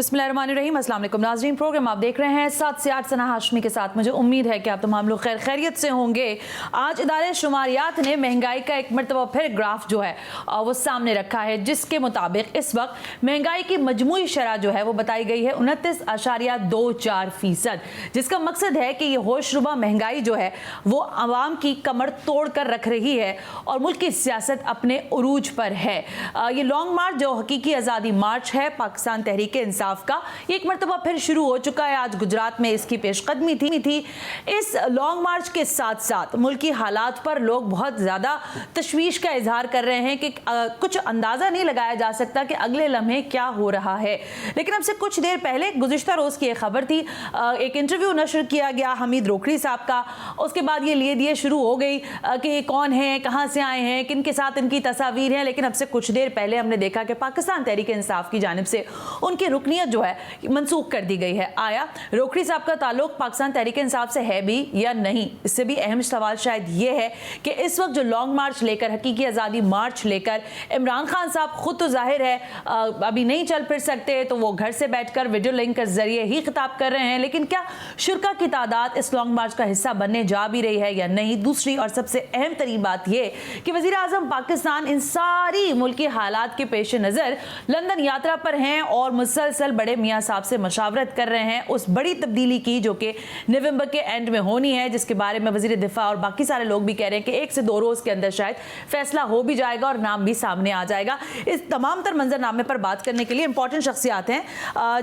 बिस्मिल्लाहिर्रहमानिर्रहीम, अस्सलाम वालेकुम नाज़रीन। प्रोग्राम आप देख रहे हैं 7 से 8 सना हाशमी के साथ। मुझे उम्मीद है कि आप तमाम लोग खैर खैरियत से होंगे। आज इदारे शुमारियात ने महंगाई का एक मरतबा फिर ग्राफ जो है वो सामने रखा है, जिसके मुताबिक इस वक्त महंगाई की मजमूई शरह जो है वो बताई गई है 29.24%, जिसका मकसद है कि ये होशरुबा महंगाई जो है वो आवाम की कमर तोड़ कर रख रही है और मुल्क की सियासत अपने उरूज पर है। ये लॉन्ग मार्च जो हकीकी आज़ादी मार्च है पाकिस्तान तहरीक इंसाफ का, एक मरतबा फिर शुरू हो चुका है। आज गुजरात में इसकी पेशकदमी थी। इस लॉन्ग मार्च के साथ साथ मुल्की हालात पर लोग बहुत ज़्यादा तशवीश का इजहार कर रहे हैं कि कुछ अंदाज़ा नहीं लगाया जा सकता कि अगले लम्हे क्या हो रहा है। लेकिन अब से कुछ देर पहले गुज़िश्ता रोज़ की एक खबर थी, एक इंटरव्यू नशर किया गया हमीद रोकड़ी साहब का। उसके बाद ये लिए दिए शुरू हो गई कि कौन है, कहाँ से आए हैं, किन के साथ इनकी तस्वीर है। लेकिन अब से कुछ देर पहले हमने देखा कि पाकिस्तान तहरीक इंसाफ की जानिब से उनकी रुकनीत जो है मनसूख कर दी गई है। आया रोकड़ी साहब का ताल्लुक पाकिस्तान तहरीक इंसाफ से है भी या नहीं? इससे भी अहम सवाल शायद ये है कि इस वक्त जो लॉन्ग मार्च लेकर, हकीकी आज़ादी मार्च लेकर इमरान खान साहब खुद तो जाहिर है अभी नहीं चल फिर सकते, तो वो घर से बैठकर वीडियो लिंक के जरिए ही खिताब कर रहे हैं। लेकिन क्या शुरा की तादाद इस लॉन्ग मार्च का हिस्सा बनने जा भी रही है या नहीं? दूसरी और सबसे अहम तरीन बात यह कि वज़ीर आज़म पाकिस्तान इन सारी मुल्की हालात के पेश नज़र लंदन यात्रा पर हैं और मुसलसल बड़े मियाँ साहब से मशावरत कर रहे हैं उस बड़ी तब्दीली की जो कि नवंबर के एंड में होनी है, जिसके बारे में वज़ीर दिफा और बाकी सारे लोग भी कह रहे हैं कि 1 से 2 रोज़ के अंदर शायद फैसला हो भी जाएगा और नाम भी सामने आ जाएगा। इस तमाम तर मंजरनामे पर बात करने के लिए इंपॉर्टेंट शख्सियात हैं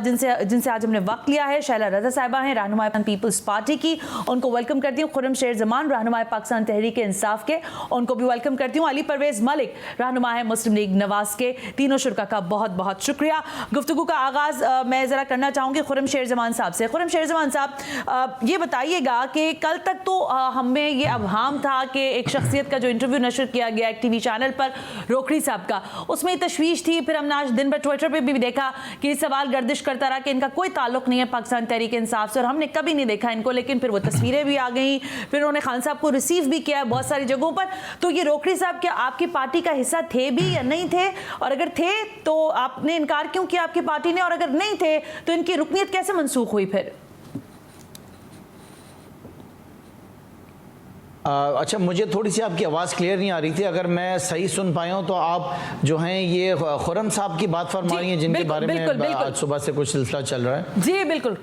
जिनसे आज हमने वक्त लिया है। शैला रज़ा साहिबा हैं रहनुमा पीपल्स पार्टी की, उनको वेलकम करती हूँ। खुर्रम शेर जमान रहनुमा पाकिस्तान तहरीक इंसाफ के, उनको भी वेलकम करती हूँ। अली परवेज़ मलिक रहनुमा है मुस्लिम लीग नवाज के। तीनों शुरा का बहुत बहुत शुक्रिया। गुफ्तगू का आगाज़ मैं ज़रा करना चाहूँगी खुर्रम शेर जमान साहब से। खुर्रम शेर जमान साहब, ये बताइएगा कि कल तक तो हमें ये अवहाम था कि एक शख्सियत का जो इंटरव्यू नशर किया गया एक टीवी चैनल पर रोकड़ी साहब का, उसमें तशवीश थी। फिर हमने आज दिन भर ट्विटर पर भी देखा कि सवाल गर्दिश करता रहा कि इनका कोई ताल्लुक नहीं है पाकिस्तान तहरीक इंसाफ से और हमने कभी नहीं देखा इनको। लेकिन फिर वो तस्वीरें भी आ गई, फिर उन्होंने खान साहब को रिसीव भी किया बहुत सारी जगहों पर। तो ये रोकड़ी साहब क्या आपकी पार्टी का हिस्सा थे भी या नहीं थे? और अगर थे तो आपने इनकार क्यों किया आपकी पार्टी ने? और अगर नहीं थे तो इनकी रुकनीत कैसे मनसूख हुई फिर? अच्छा, मुझे थोड़ी सी आपकी आवाज़ क्लियर नहीं आ रही थी। अगर मैं सही सुन पाया हूँ तो आप जो हैं ये खुर्रम साहब की बात फरमा रही हैं जिनके बारे में आज सुबह से कुछ सिलसिला चल रहा है। जी बिल्कुल।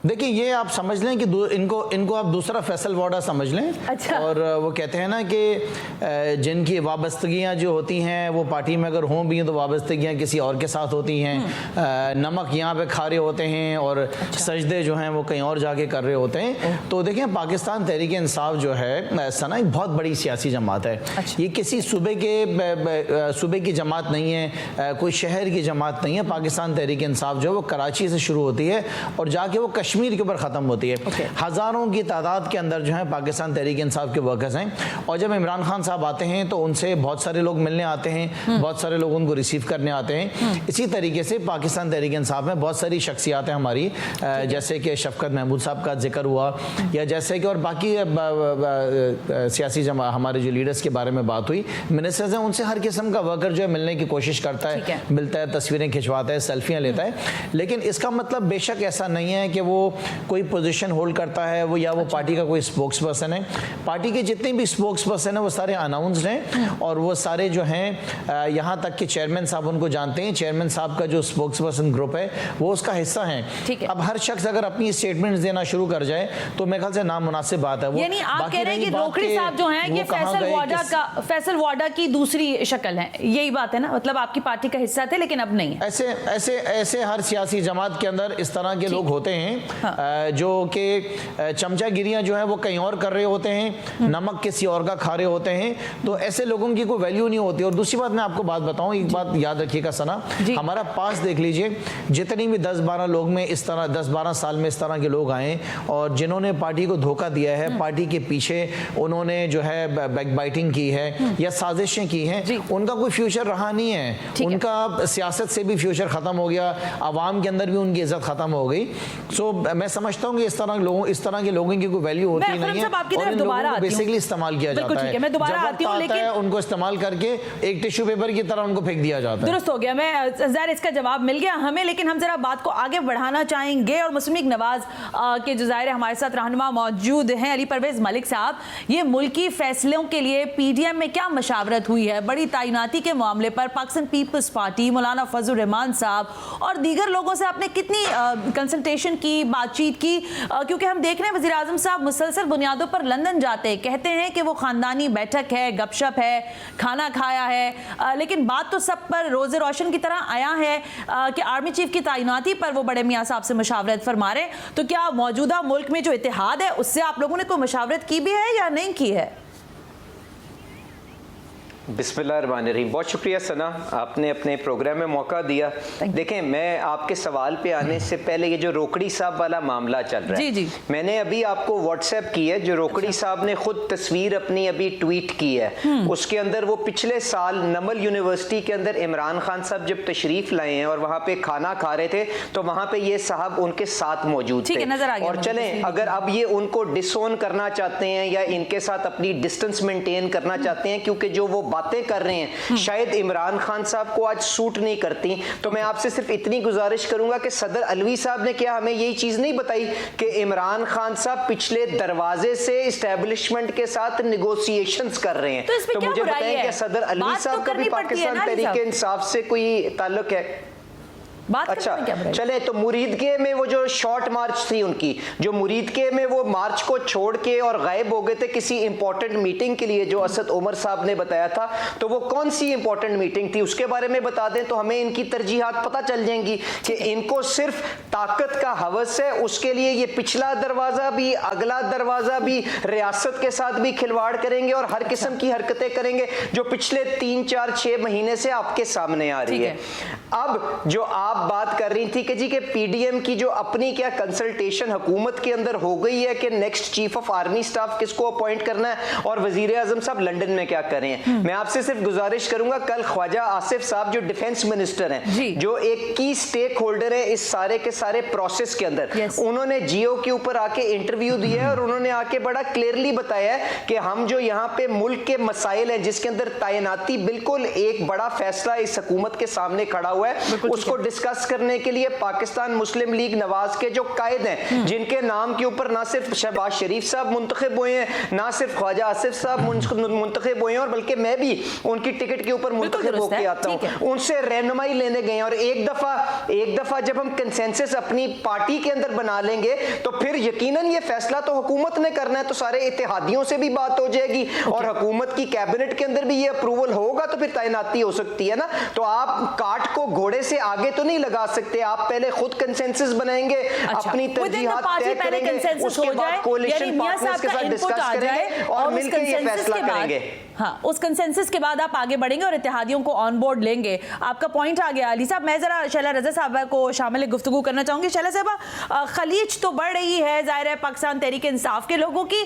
देखिए, ये आप समझ लें कि इनको आप दूसरा फैसल वार्डा समझ लें। अच्छा। और वो कहते हैं ना कि जिनकी वाबस्तगियाँ जो होती हैं वो पार्टी में अगर हों भी हैं तो वाबस्तगियाँ किसी और के साथ होती हैं। नमक यहाँ पे खा रहे होते हैं और सजदे जो हैं वो कहीं और जाके कर रहे होते हैं। तो देखें, पाकिस्तान तहरीक इंसाफ जो है सना एक बहुत बड़ी सियासी जमात है। ये किसी सूबे की जमात नहीं है, कोई शहर की जमात नहीं है। पाकिस्तान तहरीक इंसाफ जो है वो कराची से शुरू होती है और जाके वो कश्मीर के ऊपर ख़त्म होती है। हज़ारों की तादाद के अंदर जो है पाकिस्तान तहरीक इंसाफ के वर्कर्स हैं। और जब इमरान खान साहब आते हैं तो उनसे बहुत सारे लोग मिलने आते हैं, बहुत सारे लोग उनको रिसीव करने आते हैं। इसी तरीके से पाकिस्तान तहरीक इंसाफ में बहुत सारी शख्सियात हैं हमारी, जैसे कि शफकत महमूद साहब का जिक्र हुआ, या जैसे कि और बाकी सियासी हमारे जो लीडर्स के बारे में बात हुई, मिनिस्टर्स हैं, उनसे हर किस्म का वर्कर जो है मिलने की कोशिश करता है, मिलता है, तस्वीरें खिंचवाता है, सेल्फियाँ लेता है। लेकिन इसका मतलब बेशक ऐसा नहीं है कि वो कोई पोजीशन होल्ड करता है वो, या वो पार्टी का कोई स्पोक्स पर्सन है। पार्टी के जितने भी स्पोक्स पर्सन हैं वो सारे अनाउंस्ड हैं और वो सारे जो हैं यहाँ तक कि चेयरमैन साहब उनको जानते हैं। चेयरमैन साहब का जो स्पोक्स पर्सन ग्रुप है वो उसका हिस्सा है। अब हर शख्स अगर अपनी स्टेटमेंट्स देना शुरू कर जाए तो मेरे ख्याल से नामुनासिब बात है वो। यानी आप कह रहे हैं कि रोकड़ी साहब जो हैं ये फैसल वाडा की दूसरी शक्ल है, यही बात है ना? मतलब आपकी पार्टी का हिस्सा थे लेकिन अब नहीं है। ऐसे हर सियासी जमात के अंदर इस तरह के लोग होते हैं जो कि चमचागिरियां जो है वो कहीं और कर रहे होते हैं, नमक किसी और का खा रहे होते हैं। तो ऐसे लोगों की कोई वैल्यू नहीं होती। और दूसरी बात मैं आपको बात बताऊं, एक बात याद रखिएगा सना, हमारा पास देख लीजिए, जितनी भी 10-12 लोग में इस तरह 10-12 साल में इस तरह के लोग आए और जिन्होंने पार्टी को धोखा दिया है, पार्टी के पीछे उन्होंने जो है बैकबाइटिंग की है या साजिशें की हैं, उनका कोई फ्यूचर रहा नहीं है। उनका सियासत से भी फ्यूचर खत्म हो गया, आवाम के अंदर भी उनकी इज्जत खत्म हो गई। सो मैं समझता हूँ कि इस तरह के लोगों की कोई वैल्यू होती नहीं है और इन लोगों को बेसिकली इस्तेमाल किया जाता है। मैं दोबारा आती हूँ, लेकिन उनको इस्तेमाल करके एक टिश्यू पेपर की तरह उनको फेंक दिया जाता है। दुरुस्त हो गया, मैं ज़ाहिर इसका जवाब मिल गया हमें, लेकिन हम जरा बात को आगे बढ़ाना चाहेंगे और मुस्लिम लीग नवाज के जो ज़ाहिर हमारे साथ रहनुमा मौजूद हैं अली परवेज मलिक साहब, ये मुल्की फैसलों के लिए पीडीएम में क्या मशावरत हुई है? बड़ी तैनाती के मामले पर पाकिस्तान पीपल्स पार्टी, मौलाना फजल रहमान साहब और दीगर लोगों से आपने कितनी कंसल्टेशन की, बातचीत की? क्योंकि हम देख रहे हैं वज़ीर आज़म साहब मुसलसल बुनियादों पर लंदन जाते हैं, कहते हैं कि वो खानदानी बैठक है, गपशप है, खाना खाया है, लेकिन बात तो सब पर रोज़े रोशन की तरह आया है कि आर्मी चीफ की तैनाती पर वो बड़े मियाँ साहब से मशावरत फरमा रहे। तो क्या मौजूदा मुल्क में जो इत्तेहाद है उससे आप लोगों ने कोई मशावरत की भी है या नहीं की है? बिस्मिल्लाहिर्रहमानिर्रहीम। बहुत शुक्रिया सना, आपने अपने प्रोग्राम में मौका दिया। देखें, मैं आपके सवाल पे आने से पहले ये जो रोकड़ी साहब वाला मामला चल रहा है, मैंने अभी आपको व्हाट्सएप की है, जो रोकड़ी साहब ने खुद तस्वीर अपनी अभी ट्वीट की है, उसके अंदर वो पिछले साल नमल यूनिवर्सिटी के अंदर इमरान खान साहब जब तशरीफ लाए हैं और वहाँ पे खाना खा रहे थे तो वहाँ पे ये साहब उनके साथ मौजूद थे। और चलें, अगर अब ये उनको डिसोन करना चाहते हैं या इनके साथ अपनी डिस्टेंस मेंटेन करना चाहते हैं, क्योंकि जो वो बातें कर रहे हैं शायद इमरान खान साहब को आज सूट नहीं करती, तो मैं आपसे सिर्फ इतनी गुजारिश करूंगा कि सदर अलवी साहब ने क्या हमें यही चीज नहीं बताई कि इमरान खान साहब पिछले दरवाजे से एस्टेब्लिशमेंट के साथ नेगोशिएशंस कर रहे हैं? तो मुझे बताएं कि सदर अलवी साहब का भी पाकिस्तान तहरीक इंसाफ से कोई ताल्लुक है? अच्छा, चले तो मुरीदके में वो जो शॉर्ट मार्च थी उनकी, जो मुरीदके में वो मार्च को छोड़ के और गायब हो गए थे किसी इंपॉर्टेंट मीटिंग के लिए जो असद उमर साहब ने बताया था, तो वो कौन सी इंपॉर्टेंट मीटिंग थी उसके बारे में बता दें तो हमें इनकी तरजीहात पता चल जाएंगी कि इनको सिर्फ ताकत का हवस है, उसके लिए ये पिछला दरवाजा भी अगला दरवाजा भी रियासत के साथ भी खिलवाड़ करेंगे और हर किस्म की हरकतें करेंगे जो पिछले 3, 4, 6 महीने से आपके सामने आ रही है। अब जो आप बात कर रही थी कि जी के पीडीएम की जो अपनी क्या कंसल्टेशन हुकूमत के अंदर हो गई है कि next chief of army staff किसको अपॉइंट करना है और वजीर आजम साहब लंदन में क्या कर रहे हैं, मैं आपसे सिर्फ गुजारिश करूंगा, कल ख्वाजा आसिफ साहब जो डिफेंस मिनिस्टर हैं, जो एक की स्टेक होल्डर है इस सारे के सारे प्रोसेस के अंदर, उन्होंने जियो के ऊपर आके इंटरव्यू दिया है और उन्होंने आके बड़ा क्लियरली बताया है कि हम जो यहाँ पे मुल्क के मसाइल हैं जिसके अंदर तैनाती बिल्कुल एक बड़ा फैसला इस हुकूमत के सामने खड़ा हुआ है, उसको डिस्कस करने के लिए पाकिस्तान मुस्लिम लीग नवाज के जो कायद हैं, जिनके नाम के ऊपर ना सिर्फ शहबाज शरीफ साहब मुंतखब हुए हैं, ना सिर्फ ख्वाजा आसिफ साहब मुंतखब हुए हैं, और बल्कि मैं भी उनकी टिकट के ऊपर मुंतखब होकर आता हूं, उनसे रहनुमाई लेने गए। और एक दफा जब हम कंसेंसस अपनी पार्टी के अंदर बना लेंगे तो फिर यकीनन ये फैसला तो हुकूमत ने करना है, तो सारे इत्तेहादियों से भी बात हो जाएगी और हुकूमत की कैबिनेट के अंदर भी ये अप्रूवल होगा तो फिर तैनाती हो सकती है ना। तो आप काट को घोड़े से आगे तो नहीं लगा सकते, आप पहले खुद कंसेंसस बनाएंगे, अपनी तरजीहात तय करेंगे, उसके बाद कोalition पार्टनर्स के साथ डिस्कस करेंगे और मिलकर ये फैसला करेंगे। हाँ, उस कंसेंसस के बाद आप आगे बढ़ेंगे और इत्तेहादियों को ऑन बोर्ड लेंगे। आपका पॉइंट आ गया अली साहब। मैं जरा शैला रजा साहबा को शामिल गुफ्तगू करना चाहूंगी। शैला साहबा, खलीज तो बढ़ रही है जाहिर है पाकिस्तान तहरीक इंसाफ के लोगों की,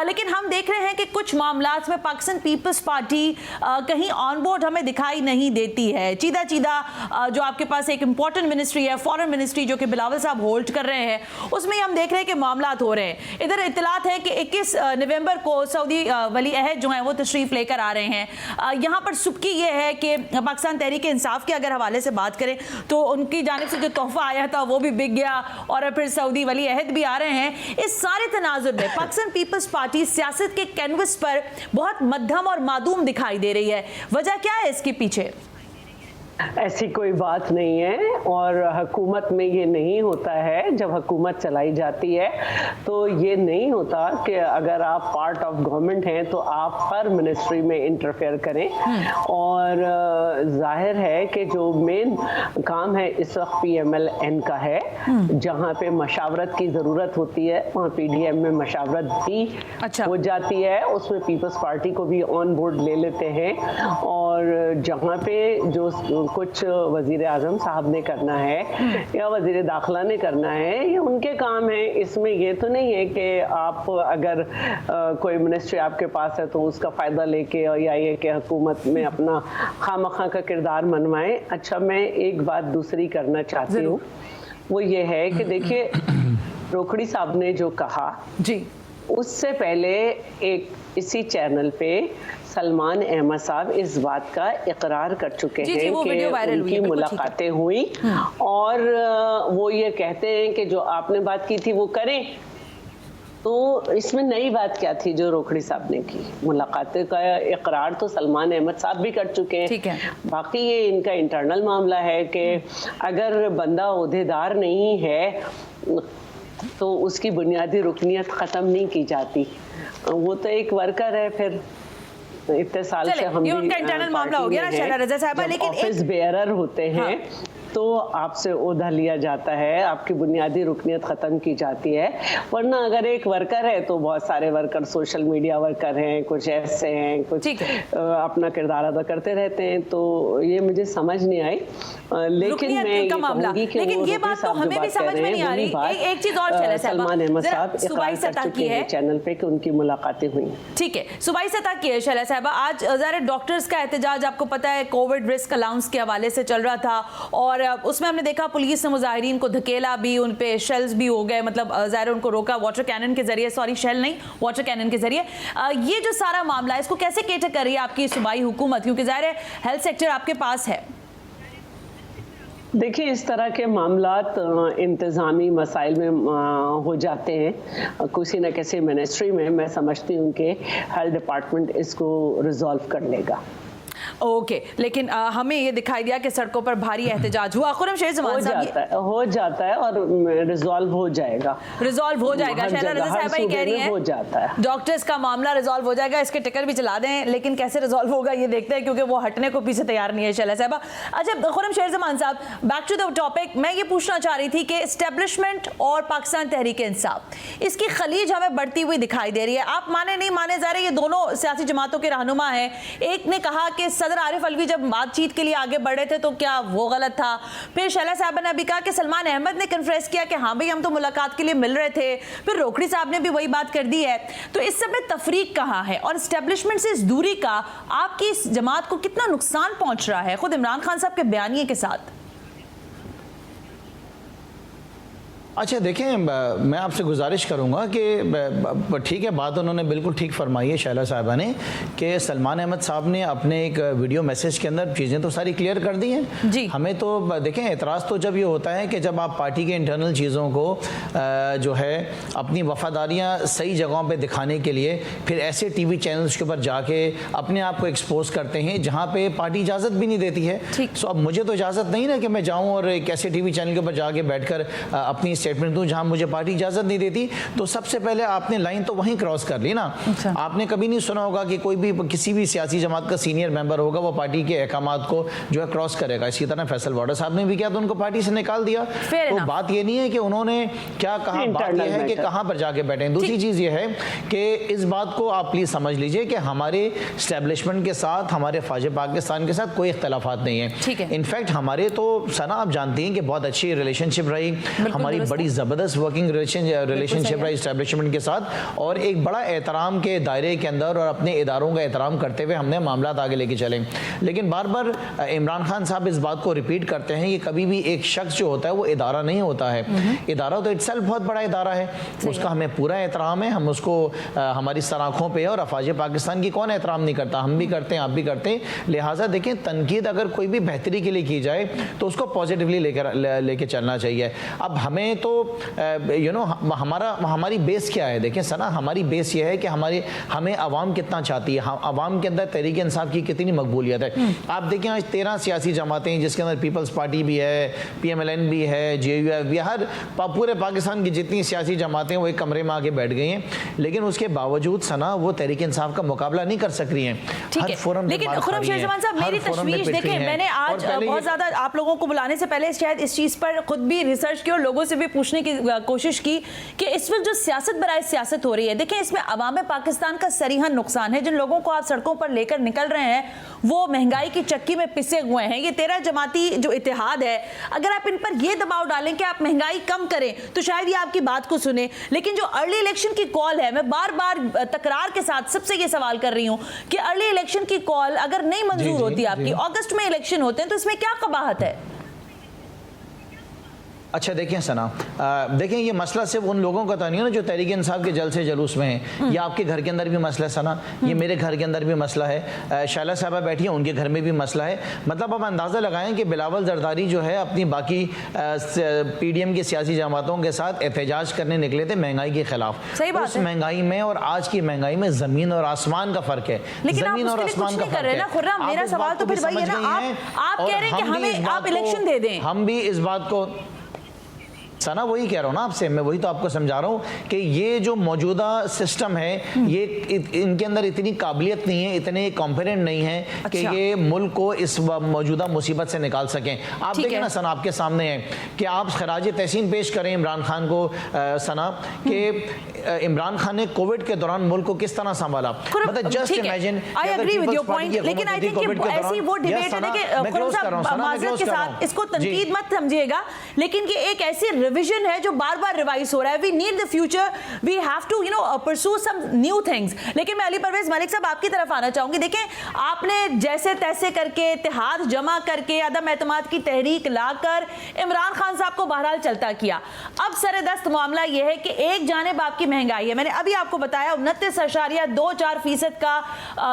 लेकिन हम देख रहे हैं कि कुछ मामलात में पाकिस्तान पीपल्स पार्टी कहीं ऑन बोर्ड हमें दिखाई नहीं देती है। चीदा जो आपके पास एक इंपॉर्टेंट मिनिस्ट्री है, फॉरेन मिनिस्ट्री, जो कि बिलावल साहब होल्ड कर रहे हैं, उसमें हम देख रहे हैं कि मामलात हो रहे हैं। इधर इत्तलात है कि 21 नवंबर को सऊदी वली अहद जो है वो तशरीफ लेकर आ रहे हैं। यहाँ पर सुबकी ये है कि पाकिस्तान तहरीक इंसाफ के अगर हवाले से बात करें तो उनकी जानिब से जो तोहफा आया था वो भी बिक गया और फिर सऊदी वली अहद भी आ रहे हैं। इस सारे तनाजुर में पाकिस्तान पीपल्स पार्टी सियासत के कैनवस पर बहुत मध्यम और मादूम दिखाई दे रही है। वजह क्या है इसके पीछे? ऐसी कोई बात नहीं है और हुकूमत में ये नहीं होता है। जब हुकूमत चलाई जाती है तो ये नहीं होता कि अगर आप पार्ट ऑफ गवर्नमेंट हैं तो आप हर मिनिस्ट्री में इंटरफेयर करें। और जाहिर है कि जो मेन काम है इस वक्त PMLN का है, जहाँ पे मशावरत की ज़रूरत होती है वहाँ PDM में मशावरत भी हो जाती है, उसमें पीपल्स पार्टी को भी ऑन बोर्ड ले लेते हैं। और जहाँ पे जो कुछ वजीर आजम साहब ने करना है या वजीर दाखिला ने करना है, ये उनके काम है। इसमें ये तो नहीं है कि आप अगर कोई मिनिस्ट्री आपके पास है तो उसका फ़ायदा लेके या ये कि हुकूमत में अपना खामखा का किरदार मनवाएं। अच्छा, मैं एक बात दूसरी करना चाहती हूँ वो ये है कि देखिए रोकड़ी साहब ने जो कहा जी, उससे पहले एक इसी चैनल पे सलमान अहमद साहब इस बात का इकरार कर चुके हैं कि उनकी मुलाकातें हुई और वो ये कहते हैं कि जो आपने बात की थी वो करें। तो इसमें नई बात क्या थी जो रोकड़ी साहब ने की? मुलाकातें का इकरार तो सलमान अहमद साहब भी कर चुके हैं। ठीक है। बाकी ये इनका इंटरनल मामला है कि अगर बंदा ओहदेदार नहीं है तो उसकी बुनियादी रुकनियत ख़त्म नहीं की जाती। वो तो एक वर्कर है, फिर इतने साल से हम भी उनका इंटरनल मामला हो गया ना शैला रज़ा साहिबा, लेकिन ऑफिस बेयरर होते हैं तो आपसे ओहदा लिया जाता है, आपकी बुनियादी रुकनियत ख़त्म की जाती है। वरना अगर एक वर्कर है तो बहुत सारे वर्कर सोशल मीडिया वर्कर हैं, कुछ ऐसे हैं, कुछ अपना किरदार अदा करते रहते हैं। तो ये मुझे समझ नहीं आई, लेकिन मैं ये कहूंगी कि लेकिन ये बात तो हमें भी समझ में नहीं आ रही। एक चीज और सलमान अहमद साहब इकरार कर चुके हैं चैनल पे कि उनकी मुलाकातें हुई। ठीक है, सुबाई सतह की है शैला साहिबा। आज ज़ाहिर डॉक्टर्स का एहतजाज आपको पता है कोविड रिस्क अलाउंस के हवाले से चल रहा था और उसमें हमने देखा पुलिस ने मुजाहिरीन को धकेला भी, उन पे शेल्स भी हो गए, मतलब ज़ाहिर उनको रोका वाटर कैनन के जरिए, सॉरी शेल नहीं वाटर कैनन के जरिए। ये जो सारा मामला है इसको कैसे केटर कर रही है आपकी सूबाई हुकूमत, क्योंकि ज़ाहिर है हेल्थ सेक्टर आपके पास है? देखिए इस तरह के मामलात इंतज़ामी मसाइल में हो जाते हैं किसी न किसी मिनिस्ट्री में। मैं समझती हूँ कि हेल्थ डिपार्टमेंट इसको रिजॉल्व कर लेगा। ओके, लेकिन हमें ये दिखाई दिया कि सड़कों पर भारी एहतजाज हुआ। खुरम शेर ज़मान साहब हो जाता है और रिजॉल्व हो जाएगा, रिजॉल्व हो जाएगा। शैला रज़ा साहिबा ही कह रही हैं हो जाता है, डॉक्टर्स का मामला रिजॉल्व हो जाएगा, इसके टिकर भी चला दें, लेकिन कैसे रिजॉल्व होगा ये देखते हैं, क्योंकि वो हटने को पीछे तैयार नहीं है शैला साहिबा। अच्छा खुरम शेर ज़मान साहब, बैक टू द टॉपिक, मैं ये पूछना चाह रही थी कि एस्टेब्लिशमेंट और पाकिस्तान तहरीक इंसाफ इसकी खलीज हमें बढ़ती हुई दिखाई दे रही है। आप माने नहीं माने, ज़ाहिर ये दोनों सियासी जमातों के रहनुमा हैं। एक ने कहा कि सदर आरिफ अलवी जब बातचीत के लिए आगे बढ़े थे तो क्या वो गलत था? फिर शैला साहब ने अभी कहा कि सलमान अहमद ने कन्फ्रेस किया कि हाँ भाई हम तो मुलाकात के लिए मिल रहे थे। फिर रोकड़ी साहब ने भी वही बात कर दी है। तो इस सब में तफरीक कहाँ है और एस्टेब्लिशमेंट से इस दूरी का आपकी इस जमात को कितना नुकसान पहुंच रहा है, खुद इमरान खान साहब के बयानिए के साथ? अच्छा देखें, मैं आपसे गुजारिश करूंगा कि ठीक है, बात उन्होंने बिल्कुल ठीक फरमाई है शैला साहिबा ने कि सलमान अहमद साहब ने अपने एक वीडियो मैसेज के अंदर चीज़ें तो सारी क्लियर कर दी हैं जी। हमें तो देखें एतराज़ तो जब ये होता है कि जब आप पार्टी के इंटरनल चीज़ों को जो है अपनी वफादारियाँ सही जगहों पर दिखाने के लिए फिर ऐसे TV चैनल्स के ऊपर जाके अपने आप को एक्सपोज करते हैं जहाँ पर पार्टी इजाज़त भी नहीं देती है। सो अब मुझे तो इजाज़त नहीं ना कि मैं जाऊँ और एक ऐसे TV चैनल के ऊपर जाके बैठ कर अपनी स्टेटमेंट दूं जहां मुझे पार्टी इजाजत नहीं देती। तो सबसे पहले आपने लाइन तो वहीं क्रॉस कर ली ना। आपने कभी नहीं सुना होगा कि कोई भी किसी भी सियासी जमात का सीनियर मेंबर होगा वो पार्टी के अहकामात को जो है क्रॉस करेगा। इसी तरह फैसल वाडा साहब ने भी किया तो उनको पार्टी से निकाल दिया। तो बात ये नहीं है कि उन्होंने क्या कहा, बात यह है कि कहां पर जाके बैठे। दूसरी चीज ये है कि इस बात को आप प्लीज समझ लीजिए कि हमारे एस्टेब्लिशमेंट के साथ, हमारे फौज पाकिस्तान के साथ कोई इख्तलाफात नहीं है। इनफैक्ट हमारे तो सना आप जानती हैं कि बहुत अच्छी रिलेशनशिप रही, हमारी बड़ी जबरदस्त वर्किंग रिलेशनशिप रही एस्टेब्लिशमेंट के साथ और एक बड़ा एहतराम के दायरे के अंदर और अपने इदारों का एहतराम करते हुए हमने मामला आगे लेके चले। लेकिन बार बार इमरान खान साहब इस बात को रिपीट करते हैं कि कभी भी एक शख्स जो होता है वो इदारा नहीं होता है। इदारा तो इटसेल्फ बहुत बड़ा इदारा है, उसका हमें पूरा एहतराम है। हम उसको हमारी सराखों पे और अफवाज पाकिस्तान की कौन एहतराम नहीं करता, हम भी करते हैं, आप भी करते हैं। लिहाजा देखें, तनकीद अगर कोई भी बेहतरी के लिए की जाए तो उसको पॉजिटिवली लेके चलना चाहिए। अब हमें तो हमारी बेस क्या है? देखें सना, हमारी बेस ये है कि हमें अवाम कितना चाहती है, अवाम के अंदर तहरीक इंसाफ की कितनी मकबूलियत है। आप देखें आज 13 सियासी जमातें हैं जिसके अंदर पीपल्स पार्टी भी है, PMLN भी है, JUF भी, हर पूरे पाकिस्तान की जितनी सियासी जमातें वो एक कमरे में आके बैठ गई हैं। लेकिन उसके बावजूद सना वो तहरीक इंसाफ का मुकाबला नहीं कर सक रही हैं। हर फोरम पे लेकिन खुरम शेर ज़मान साहब, मेरी तशवीश देखें, मैंने आज बहुत ज़्यादा आप लोगों को बुलाने से पहले शायद इस चीज़ पर खुद भी रिसर्च की और लोगों से भी पूछने की कोशिश की कि इस वक्त जो सियासत बराए सियासत हो रही है, देखें इसमें अवाम पाकिस्तान का सरीहन नुकसान है। जिन लोगों को आप सड़कों पर लेकर निकल रहे हैं वो महंगाई की चक्की में पिसे हुए हैं। ये 13 जमाती जो इत्तेहाद है, अगर आप इन पर ये दबाव डालें कि आप महंगाई कम करें तो शायद ये आपकी बात को सुने। लेकिन जो अर्ली इलेक्शन की कॉल है, मैं बार बार तकरार के साथ सबसे ये सवाल कर रही हूं कि अर्ली इलेक्शन की कॉल अगर नहीं मंजूर होती आपकी, अगस्त में इलेक्शन होते हैं, तो इसमें क्या कबाहत है? अच्छा देखें सना, देखें ये मसला सिर्फ उन लोगों का तो नहीं है ना जो तहरीक इंसाफ के जलसे जुलूस में हैं। ये आपके घर के अंदर भी मसला है सना, ये मेरे घर के अंदर भी मसला है, शैला साहबा बैठी हैं उनके घर में भी मसला है। मतलब आप अंदाज़ा लगाएं कि बिलावल जरदारी जो है अपनी बाकी PDM की सियासी जमातों के साथ एहतजाज करने निकले थे महंगाई के खिलाफ। उस महंगाई में और आज की महंगाई में ज़मीन और आसमान का फ़र्क है। लेकिन आप उसके लिए कुछ नहीं कर रहे ना खुर्रम, मेरा सवाल तो फिर वही है ना, आप कह रहे हैं कि हमें आप इलेक्शन दे दें। हम भी इस बात को सना वही कह रहा हूँ ना आपसे, मैं वही तो आपको समझा रहा हूँ कि ये जो मौजूदा सिस्टम है ये इनके अंदर इतनी काबिलियत नहीं है, इतने कॉम्पिटेंट नहीं है कि ये मुल्क को इस मौजूदा मुसीबत से निकाल सकें। आप देखें ना सना, आपके सामने है कि आप खराज तहसीन पेश करें इमरान खान को सना, कि इमरान खान ने कोविड के दौरान मुल्क को किस तरह संभाला। मतलब just imagine, I agree with your point, लेकिन आई थिंक कि ऐसी वो डिबेट है कि माजरत के साथ इसको तनकीद मत समझिएगा, लेकिन कि एक ऐसी रिवीजन है जो बार-बार रिवाइज हो रहा है। We need the future, we have to pursue some new things. लेकिन मैं अली परवेज मलिक साहब आपकी तरफ आना चाहूंगी। देखें, आपने जैसे तैसे करके इत्तेहाद जमा करके अदम एतमाद की तहरीक लाकर इमरान खान साहब को बहरहाल चलता किया। अब सरदस्त मामला यह है कि एक जानिब आपकी महंगाई है, मैंने अभी आपको बताया 29.24% का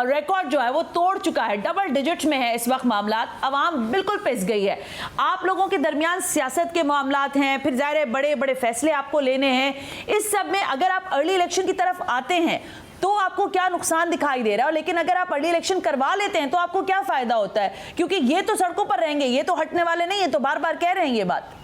रिकॉर्ड जो है वो तोड़ चुका है, डबल डिजिट्स में है इस वक्त मामला। अवाम बिल्कुल पिस गई है। आप लोगों के दरमियान सियासत के मामलात हैं, फिर जाहिर है बड़े बड़े फैसले आपको लेने हैं। इस सब में अगर आप अर्ली इलेक्शन की तरफ आते हैं तो आपको क्या नुकसान दिखाई दे रहा है, लेकिन अगर आप अर्ली इलेक्शन करवा लेते हैं तो आपको क्या फायदा होता है? क्योंकि ये तो सड़कों पर रहेंगे, ये तो हटने वाले नहीं है, तो बार बार कह रहे हैं ये बात।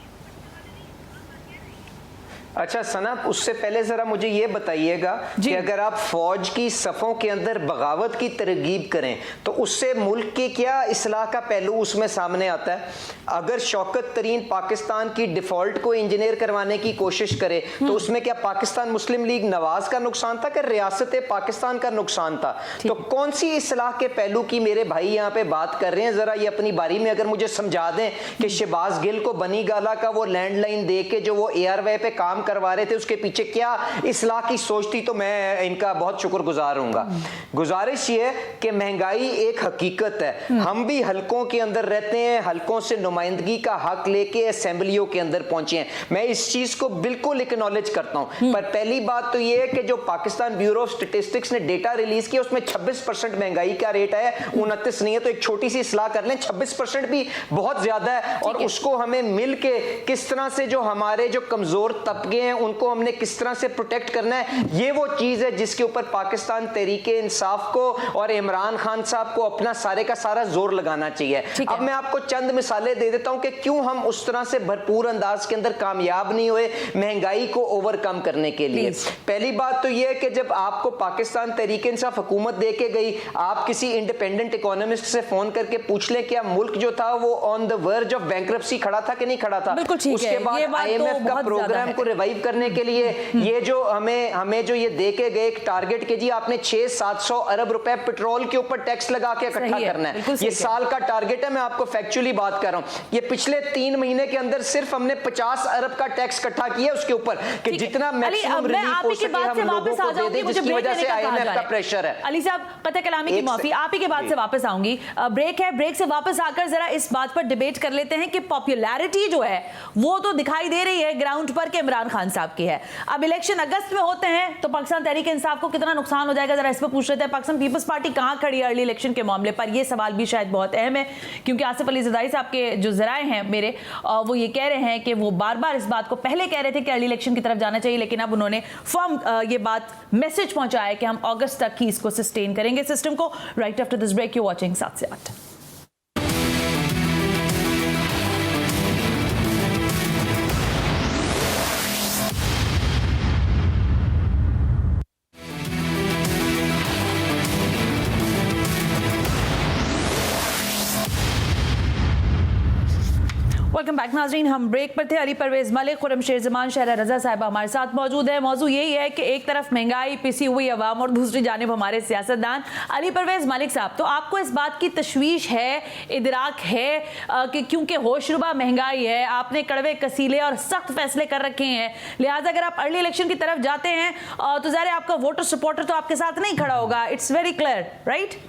अच्छा सना, उससे पहले जरा मुझे ये बताइएगा कि अगर आप फौज की सफ़ों के अंदर बगावत की तरगीब करें तो उससे मुल्क के क्या इस्लाह का पहलू उसमें सामने आता है? अगर शौकत तरीन पाकिस्तान की डिफॉल्ट को इंजीनियर करवाने की कोशिश करे तो उसमें क्या पाकिस्तान मुस्लिम लीग नवाज का नुकसान था कि रियासत पाकिस्तान का नुकसान था? तो कौन सी इस्लाह के पहलू की मेरे भाई यहाँ पे बात कर रहे हैं? जरा ये अपनी बारी में अगर मुझे समझा दें कि शहबाज गिल को बनी गाला का वो लैंडलाइन दे के जो वो ARY पे काम करवा रहे थे उसके पीछे क्या इस्लाह की सोच थी, तो मैं इनका बहुत शुक्रगुजार हूंगा। गुजारिश ये कि महंगाई एक हकीकत है, हम भी हलकों के अंदर रहते हैं, हलकों से नुमाइंदगी का हक लेके असेंबलियों के अंदर पहुंचे हैं, मैं इस चीज को बिल्कुल एक्नॉलेज करता हूं। पर पहली बात तो ये है कि जो पाकिस्तान ब्यूरो ऑफ स्टैटिस्टिक्स ने डेटा रिलीज किया उसमें 26% महंगाई का रेट है, 29 नहीं है। तो एक छोटी सी इस्लाह कर लें, 26% भी बहुत ज्यादा है, और उसको हमें मिल के किस तरह से जो हमारे जो कमजोर तबके हैं उनको हमने किस तरह से प्रोटेक्ट करना है, ये वो चीज है जिसके ऊपर पाकिस्तान तहरीक इंसाफ को और इमरान खान साहब को अपना सारे का सारा जोर लगाना चाहिए। अब मैं आपको चंद मिसालें दे देता हूं कि क्यों हम उस तरह से भरपूर अंदाज के अंदर कामयाब नहीं हुए महंगाई को ओवरकम करने के लिए। पहली बात तो यह है कि जब आपको पाकिस्तान तहरीक इंसाफ हुकूमत दे के गई, आप किसी इंडिपेंडेंट इकोनॉमिस्ट से फोन करके पूछ लें क्या मुल्क जो था वो on the verge of bankruptcy खड़ा था कि नहीं खड़ा था। उसके बाद IMF का प्रोग्राम को रिवाइव करने के लिए ये जो हमें जो ये दे के गए टारगेट के जी आपने 600-700 अरब रुपए पेट्रोल के ऊपर टैक्स लगा के इकट्ठा करना है, ये साल का टारगेट है। मैं आपको फैक्चुअली बात कर रहा हूं, ये पिछले 3 महीने के अंदर सिर्फ हमने 50 अरब का टैक्स इकट्ठा किया उसके ऊपर कि जितना मैक्सिमम रिलीफ हो सके हम लोगों को दे दें, जिसकी वजह से IMF का प्रेशर है। अली साहब कतई कलामी की माफी, आप ही के बाद से वापस आऊंगी, ब्रेक है, ब्रेक से वापस आकर जरा इस बात पर डिबेट कर लेते हैं कि पॉपुलैरिटी जो है वो तो दिखाई दे रही है ग्राउंड पर कि इमरान खान साहब की है। अब इलेक्शन अगस्त में होते हैं तो पाकिस्तान तहरीक इंसाफ को कितना नुकसान हो जाएगा, जरा इस पर पूछ रहे थे। पाकिस्तान पीपल्स पार्टी कहां खड़ी है अर्ली इलेक्शन के मामले पर, यह सवाल भी शायद बहुत अहम है, क्योंकि आसिफ अली ज़रदारी साहब के जो जराए हैं मेरे, वो ये कह रहे हैं कि वो बार बार इस बात को पहले कह रहे थे कि अर्ली इलेक्शन की तरफ जाना चाहिए, लेकिन अब उन्होंने फर्म ये बात मैसेज पहुंचाया कि हम अगस्त तक ही इसको सस्टेन करेंगे सिस्टम को। Right after this break, you watching 7 से 8। वेलकम बैक नाजरीन, हम ब्रेक पर थे। अली परवेज मलिक, खुर्रम शेर जमान, शहरा रजा साहिबा हमारे साथ मौजूद है। मौजूद यही है कि एक तरफ महंगाई, पिसी हुई अवाम और दूसरी जानिब हमारे सियासतदान। अली परवेज मलिक साहब, तो आपको इस बात की तशवीश है, इदराक है कि क्योंकि होशरुबा महंगाई है, आपने कड़वे कसीले और सख्त फैसले कर रखे हैं, लिहाजा अगर आप अर्ली इलेक्शन की तरफ जाते हैं तो ज़ाहिर है आपका वोटर सपोर्टर तो आपके साथ नहीं खड़ा होगा। It's very clear, right?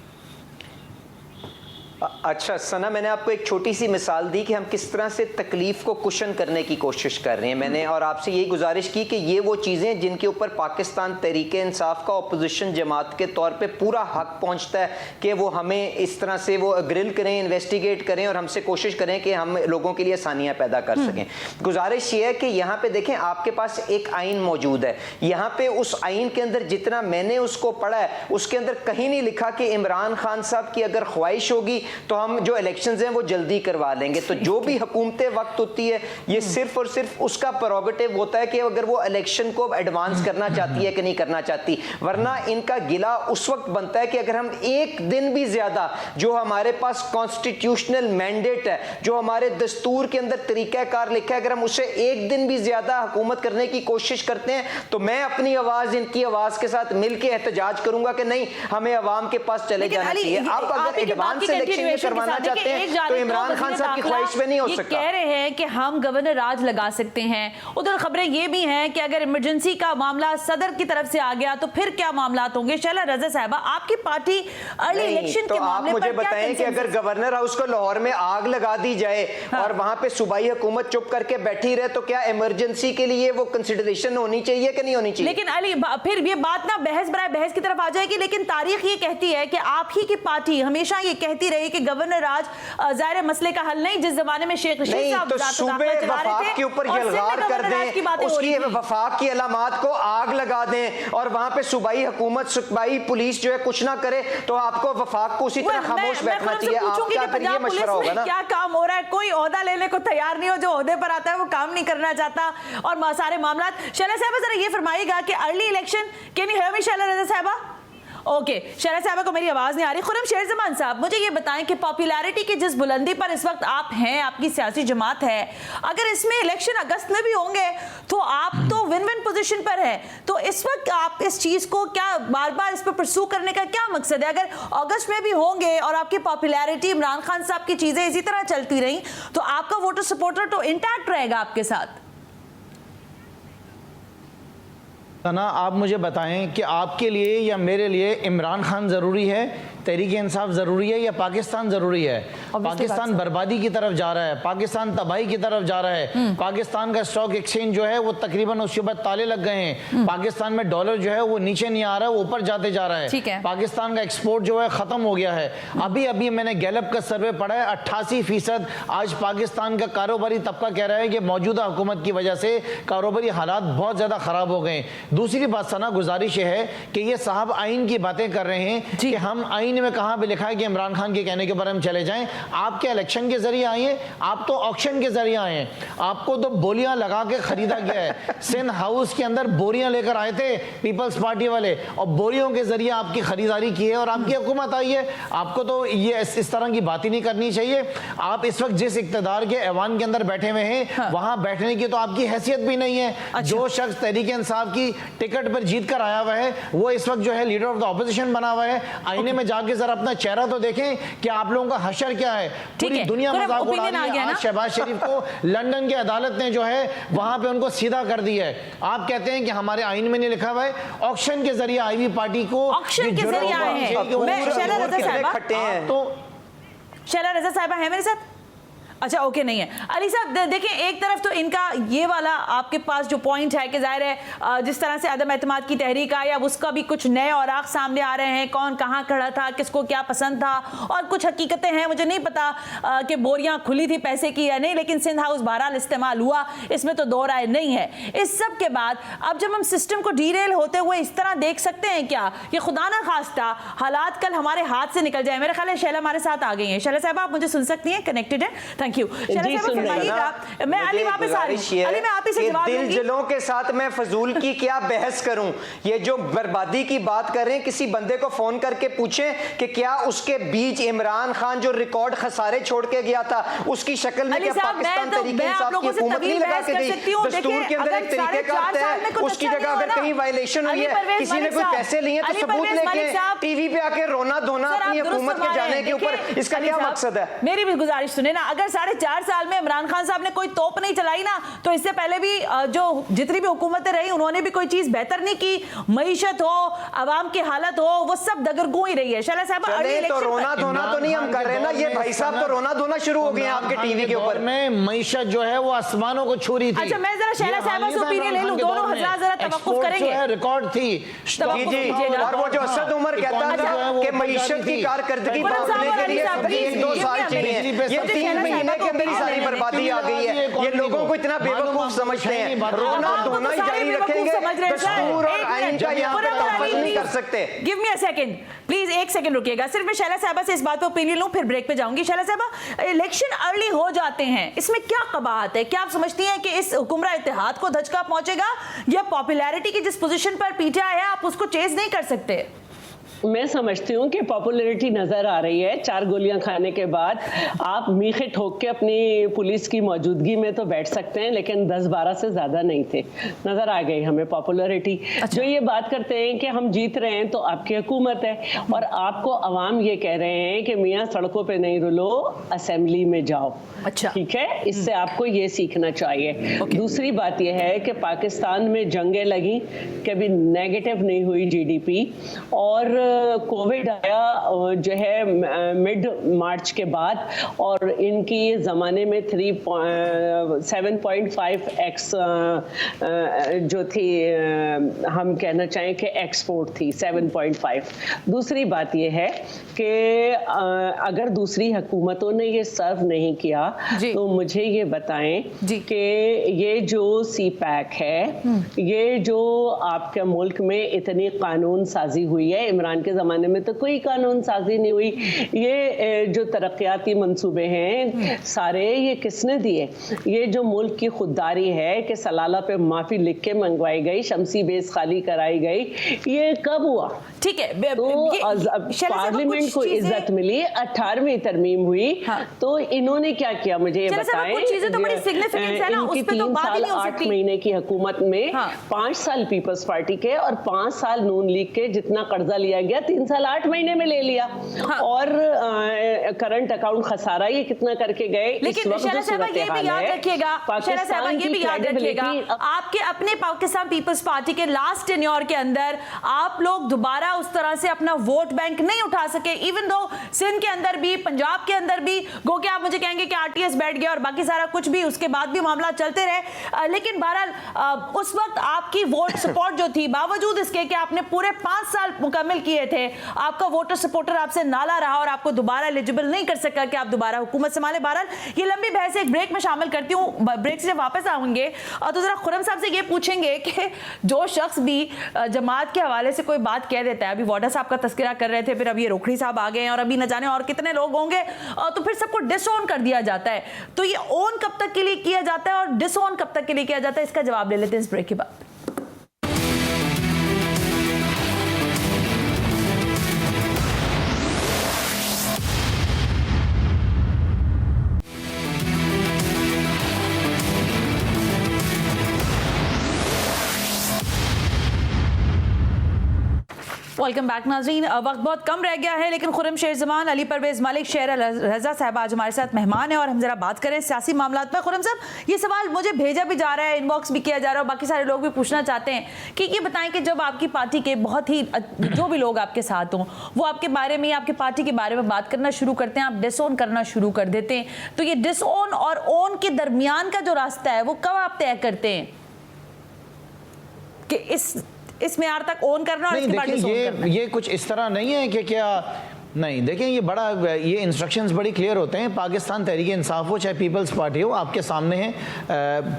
अच्छा सना, मैंने आपको एक छोटी सी मिसाल दी कि हम किस तरह से तकलीफ को कुशन करने की कोशिश कर रहे हैं। मैंने और आपसे यही गुजारिश की कि ये वो चीज़ें जिनके ऊपर पाकिस्तान तहरीके इंसाफ का अपोजिशन जमात के तौर पे पूरा हक पहुंचता है कि वो हमें इस तरह से वो ग्रिल करें, इन्वेस्टिगेट करें और हमसे कोशिश करें कि हम लोगों के लिए आसानियाँ पैदा कर सकें। गुजारिश ये है कि यहाँ पर देखें, आपके पास एक आइन मौजूद है, यहाँ पर उस आइन के अंदर जितना मैंने उसको पढ़ा है उसके अंदर कहीं नहीं लिखा कि इमरान खान साहब की अगर ख्वाहिश होगी तो हम जो इलेक्शंस हैं वो जल्दी करवा लेंगे। तो जो भी हुकूमतें वक्त होती है ये सिर्फ और सिर्फ उसका प्रोरोगेटिव होता है कि अगर वो इलेक्शन को एडवांस करना चाहती है कि नहीं करना चाहती, वरना इनका गिला उस वक्त बनता है कि अगर हम एक दिन भी ज्यादा जो हमारे पास कॉन्स्टिट्यूशनल मैंडेट है, जो हमारे दस्तूर के अंदर तरीकाकार लिखा है, अगर हम उसे एक दिन भी ज्यादा हुकूमत करने की कोशिश करते हैं तो मैं अपनी आवाज इनकी आवाज के साथ मिलकर एहतजाज करूंगा कि नहीं, हमें अवाम के पास चले जाना चाहिए। आप अगर एडवांस इलेक्शन करवाना चाहते हैं तो इमरान खान साहब की ख्वाहिश में नहीं हो सकता। कह रहे हैं कि हम गवर्नर राज लगा सकते हैं, उधर खबरें ये भी हैं कि अगर इमरजेंसी का मामला सदर की तरफ से आ गया तो फिर क्या मामला होंगे। शैला रज़ा साहिबा, आपकी पार्टी अर्ली इलेक्शन के मामले पर क्या बताएं कि अगर गवर्नर हाउस को लाहौर में आग लगा दी जाए और वहां पे सूबाई हुकूमत चुप करके बैठी रहे तो क्या इमरजेंसी के लिए वो कंसिडरेशन होनी चाहिए कि नहीं होनी चाहिए? लेकिन अली, फिर ये बात ना बहस बराए बहस की तरफ आ जाएगी, लेकिन तारीख ये कहती है कि आप ही की पार्टी हमेशा ये कहती रही कि गवर्नर राज ज़ाहिर मसले का हल नहीं। जिस जमाने में शेख रशीद साहब तो सूबे वफाक के ऊपर यलगार कर दें, उसकी वफाक की अलामात को आग लगा दें और वहां पे सूबाई हुकूमत, सूबाई पुलिस जो है कुछ ना करे तो आपको वफाक को उसी तरह खामोश बैठना चाहिए। आपका फिर ये मशवरा होगा ना, क्या काम हो रहा है, कोई ओहदा लेने को तैयार नहीं हो, जो ओहदे पर आता है वो काम नहीं करना चाहता और सारे मामला। शैला साहबा जरा ये फरमाइएगा कि अर्ली इलेक्शन के नहीं है शैला रज़ा साहबा? ओके, शैला साहबा को मेरी आवाज नहीं आ रही। खुर्रम शेर-जमान साहब, मुझे ये बताएं कि पॉपुलैरिटी की जिस बुलंदी पर इस वक्त आप हैं, आपकी सियासी जमात है, अगर इसमें इलेक्शन अगस्त में भी होंगे तो आप तो विन विन पोजीशन पर है, तो इस वक्त आप इस चीज को क्या बार बार इस पर परसू करने का क्या मकसद है? अगर अगस्त में भी होंगे और आपकी पॉपुलैरिटी, इमरान खान साहब की चीजें इसी तरह चलती रही तो आपका वोटर सपोर्टर तो इंटैक्ट रहेगा आपके साथ। सना, आप मुझे बताएं कि आपके लिए या मेरे लिए इमरान खान ज़रूरी है, तहरीक इंसाफ ज़रूरी है या पाकिस्तान ज़रूरी है? पाकिस्तान बर्बादी की तरफ जा रहा है, पाकिस्तान तबाही की तरफ जा रहा है। पाकिस्तान का स्टॉक एक्सचेंज जो है वो तकरीबन उसके बाद ताले लग गए हैं। पाकिस्तान में डॉलर जो है वो नीचे नहीं आ रहा है, वो ऊपर जाते जा रहा है। पाकिस्तान का एक्सपोर्ट जो है ख़त्म हो गया है। अभी अभी मैंने गैलप का सर्वे पढ़ा है, 88% आज पाकिस्तान का कारोबारी तबका कह रहा है कि मौजूदा हुकूमत की वजह से कारोबारी हालात बहुत ज़्यादा ख़राब हो गए। दूसरी बात सना, गुजारिश है कि ये साहब आइन की बातें कर रहे हैं कि हम आइन में कहां पे लिखा है कि इमरान खान के कहने के ऊपर हम चले जाएं। आप क्या इलेक्शन के जरिए आए हैं? आप तो ऑक्शन के जरिए आए हैं। आपको तो बोलियां लगा के खरीदा गया है। सिंध हाउस के अंदर बोरियां लेकर आए थे पीपल्स पार्टी वाले और बोरियों के जरिए आपकी खरीदारी की है और आपकी हुकूमत आई है। आपको तो ये इस तरह की बात ही नहीं करनी चाहिए। आप इस वक्त जिस इक्तदार के ऐवान के अंदर बैठे हुए हैं वहां बैठने की तो आपकी हैसियत भी नहीं है। जो शख्स तहरीक इंसाफ की टिकट पर जीत कर आया हुआ है वो इस वक्त जो है लीडर ऑफ द ऑपोजिशन बना हुआ है। आईने में जाके जरा अपना चेहरा तो देखें कि आप लोगों का हशर क्या है। पूरी दुनिया मजाक उड़ा रही है। आज शहबाज शरीफ को लंदन की अदालत ने जो है वहां पे उनको सीधा कर दिया है। आप कहते हैं कि हमारे आईन में नहीं लिखा हुआ है, ऑक्शन के जरिए आई हुई पार्टी को ऑक्शन के जरिए आए हैं। शैला रज़ा साहिबा है मेरे साथ? अच्छा, ओके, नहीं है। अली साहब देखें, एक तरफ तो इनका ये वाला आपके पास जो पॉइंट है कि जाहिर है जिस तरह से अदम एतमाद की तहरीक आई, अब उसका भी कुछ नए औराक सामने आ रहे हैं, कौन कहाँ खड़ा था, किसको क्या पसंद था, और कुछ हकीकतें हैं। मुझे नहीं पता कि बोरियां खुली थी पैसे की या नहीं, लेकिन सिंध हाउस बहरहाल इस्तेमाल हुआ, इसमें तो दो राय नहीं है। इस सब के बाद अब जब हम सिस्टम को डीरेल होते हुए इस तरह देख सकते हैं क्या कि खुदा ना खास्ता हालात कल हमारे हाथ से निकल जाए? मेरा ख्याल है शैला हमारे साथ आ गई है। शैला साहब, आप मुझे सुन सकती हैं? कनेक्टेड है? Thank you. मैं अली वापस आ रही हूं। अली, मैं आप ही से जवाब दूंगी। दिल जलों के साथ मैं फजूल की क्या बहस करूं? ये जो बर्बादी की बात कर रहे हैं, किसी बंदे को फोन करके पूछें कि क्या उसके बीच इमरान खान जो रिकॉर्ड खसारे छोड़ के गया था उसकी शक्ल में क्या पाकिस्तान तरीके इंसाफ की हुकूमत नहीं लगा के गई? दस्तूर के अंदर एक तरीके का है, उसकी जगह अगर कहीं वायलेशन हुई है, किसी ने कोई पैसे लिए तो सबूत लेके टीवी पे आके रोना धोना अपनी हुकूमत के जाने के ऊपर, इसका क्या मकसद है? मेरी भी गुजारिश सुने ना, अगर 4.5 साल में इमरान खान साहब ने कोई तोप नहीं चलाई ना, तो इससे पहले भी जो जितनी भी हुकूमतें रही उन्होंने भी कोई चीज बेहतर नहीं की। मईशत हो, आवाम की हालत हो, वो सब दगरगू ही रही है। शैला साहब तो रोना धोना तो नहीं हम कर रहे ना, ये भाई साहब तो रोना धोना शुरू हो गए हैं आपके टीवी के ऊपर में। मईशत जो है वो आसमानों को छू रही थी। अच्छा, मैं जरा शैला साहब से ओपिनियन ले लूं, दोनों हजरात जरा तवक्कुफ करेंगे। रिकॉर्ड थी और वो जो असद उमर कहता था कि मईशत की कारकर्दगी बढ़ाने के लिए 1-2 साल चाहिए, ये 3 महीने के अंदर ही सारी बर्बादी आ गई है। ये लोगों को इतना बेवकूफ समझते हैं, रोना धोना ही जारी रखेंगे, दस्तूर और आईन का यहाँ पे तहफ़्फ़ुज़ नहीं कर सकते। Give me a second please, 1 second रुकिएगा। सिर्फ मैं शैला साहबा से इस बात पे ओपिनियन लूं, फिर ब्रेक पे जाऊंगी। शैला साहबा, इलेक्शन अर्ली हो जाते हैं, इसमें क्या कबाहत है? क्या आप समझती हैं कि इस हुकूमरा इत्तेहाद को धचका पहुंचेगा, या पॉपुलैरिटी की जिस पोजीशन पर पीटीआई है आप उसको चेज नहीं कर सकते? मैं समझती हूँ कि पॉपुलैरिटी नजर आ रही है। 4 गोलियां खाने के बाद आप मीखे ठोक के अपनी पुलिस की मौजूदगी में तो बैठ सकते हैं, लेकिन 10-12 से ज्यादा नहीं थे। नजर आ गई हमें पॉपुलैरिटी। अच्छा। जो ये बात करते हैं कि हम जीत रहे हैं तो आपकी हुकूमत है, और आपको अवाम ये कह रहे हैं कि मियाँ सड़कों पे नहीं रुलो, असेंबली में जाओ। अच्छा, ठीक है, इससे आपको ये सीखना चाहिए। दूसरी बात यह है कि पाकिस्तान में जंगें लगी, कभी नेगेटिव नहीं हुई जीडीपी, और कोविड आया जो है मिड मार्च के बाद, और इनकी ज़माने में 7.5x जो थी, हम कहना चाहें कि एक्सपोर्ट थी 7.5। दूसरी बात यह है कि अगर दूसरी हुकूमतों ने ये सर्व नहीं किया तो मुझे ये बताएं कि ये जो CPAC है, ये जो आपके मुल्क में इतनी कानून साजी हुई है, इमरान के ज़माने में तो कोई कानून साजी नहीं हुई। ये जो तरक्याती मंसूबे हैं सारे, ये किसने दिए? ये जो मुल्क की खुददारी है कि सलाला पे माफ़ी लिख के मंगवाई गई, शमसी बेस खाली कराई गई, ये कब हुआ? ठीक है, तो पार्लियामेंट को इज्जत मिली, 18वीं तरमीम हुई। हाँ। तो इन्होंने क्या किया मुझे ये बताएं। कुछ चीजें तो बड़ी सिग्निफिकेंट है ना, उस पे तो बात ही नहीं हो सकती। 8 महीने की हुकूमत में 5 साल पीपल्स पार्टी के और 5 साल नून लीग के जितना कर्जा लिया गया 3 साल 8 महीने में ले लिया। और करंट अकाउंट खसारा ये कितना करके गए। लेकिन शैला साहबा ये भी याद रखिएगा, शैला साहबा ये भी याद रखिएगा, आपके अपने पाकिस्तान पीपल्स पार्टी के लास्ट टेन्योर के अंदर आप लोग दोबारा उस तरह से अपना वोट बैंक नहीं उठा सके। इवन दो सिंध के अंदर भी, पंजाब के अंदर भी, गो के आप मुझे कहेंगे कि आरटीएस बैठ गया और बाकी सारा कुछ भी, उसके बाद भी मामला चलते रहे। लेकिन बहरहाल उस वक्त आपकी वोट सपोर्ट जो थी, बावजूद इसके कि आपने पूरे 5 साल मुकम्मल किए थे, आपका वोटर सपोर्टर आपसे नाला रहा और आपको दोबारा एलिजिबल नहीं कर सका कि आप दोबारा हुकूमत संभाले। बहरहाल ये लंबी बहस एक ब्रेक में शामिल करती हूँ। ब्रेक से वापस आएंगे और तो जरा खुर्रम साहब से ये पूछेंगे कि जो शख्स भी जमात के हवाले से कोई बात कह देता है, अभी वाडा साहब का तस्करा कर रहे थे, फिर अभी ये रोखड़ी साहब आ गए हैं और अभी न जाने और कितने लोग होंगे, तो फिर सबको डिसऑन कर दिया जाता है। तो ये ऑन कब तक के लिए किया जाता है और डिसऑन कब तक के लिए किया जाता है, इसका जवाब ले लेते हैं इस ब्रेक के बाद। वेलकम बैक नाज़रीन। वक्त बहुत कम रह गया है, लेकिन खुर्रम शेर जमान, अली परवेज़ मलिक, शेर रज़ा साहब आज हमारे साथ मेहमान है और हम जरा बात करें सियासी मामलात पर। खुर्रम साहब, ये सवाल मुझे भेजा भी जा रहा है, इनबॉक्स भी किया जा रहा है और बाकी सारे लोग भी पूछना चाहते हैं कि ये बताएं कि जब आपकी पार्टी के बहुत ही जो भी लोग आपके साथ हों, वो आपके बारे में, आपके पार्टी के बारे में बात करना शुरू करते हैं, आप डिसऑन करना शुरू कर देते हैं, तो ये डिसऑन और ऑन के दरमियान का जो रास्ता है वो कब आप तय करते हैं कि इस मेयार तक ऑन करना और इसके बाद डिसऑन करना? ये कुछ इस तरह नहीं है कि क्या नहीं, देखें ये बड़ा, ये इंस्ट्रक्शंस बड़ी क्लियर होते हैं। पाकिस्तान तहरीक इंसाफ हो चाहे पीपल्स पार्टी हो, आपके सामने है।